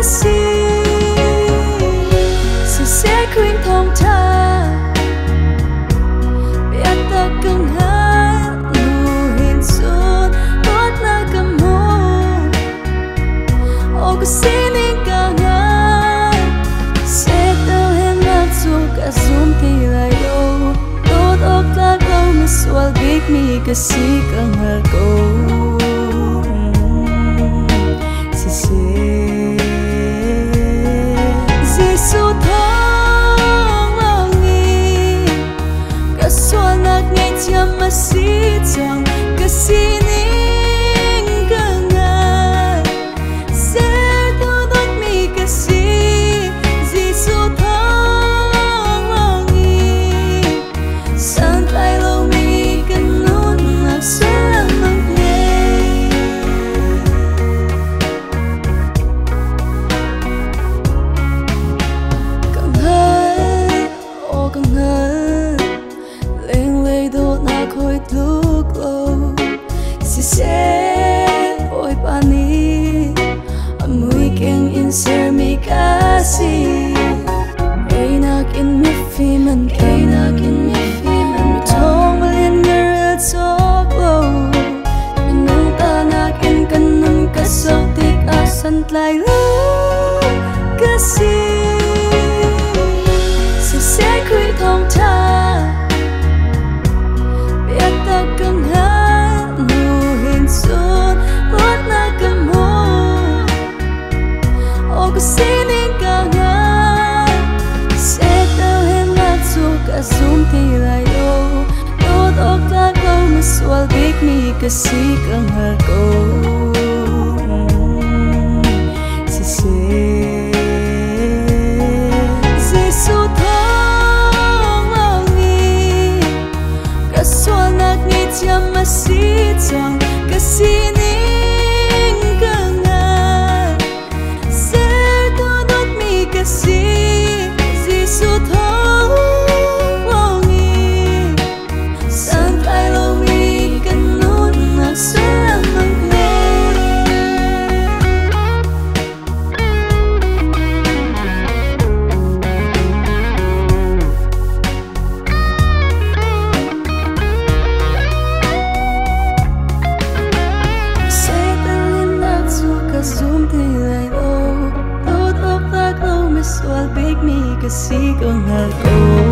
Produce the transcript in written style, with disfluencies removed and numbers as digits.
si sẽ khuyên thông tha biết ta cưng hát nụ hình xuân tốt na cầm hôn ô cứ xin đi cả ngàn sẽ tao hem nát dù cả zoom thì lại đâu tốt ốc ta đâu mà swal big mi cái si cưng hạt câu Giêsu thong wangi kaswanag ngay tiang masitang kasining kangan sertudot mi kasi Giêsu thong wangi santai lo mi kanun nagsalang magnay sẽ ôi pani mùi keng in ser mi kasi ay nakin mi fi man ay nakin mi fi man thong malin ngar sok lo nung ta nakin kanun kasok tik asan tlai lo kasi sẽ khui thong tha biết ta cưng hát xuân tốt na cầm hôn ô cứ xin đi cả ngàn sẽ tao hem nát dù cả zoom thì lại đâu tốt ốc ta câu mà swal big mi cái si cưng hạt câu Giêsu thong wangi kaswanag ni tiang masitang kasining kangan sertudot mi kasi Giêsu thong wangi santai lo mi kanun nagsalang magnay zoom thì lại đâu tốt ốc ta câu mà swal big mi cái si con hạt câu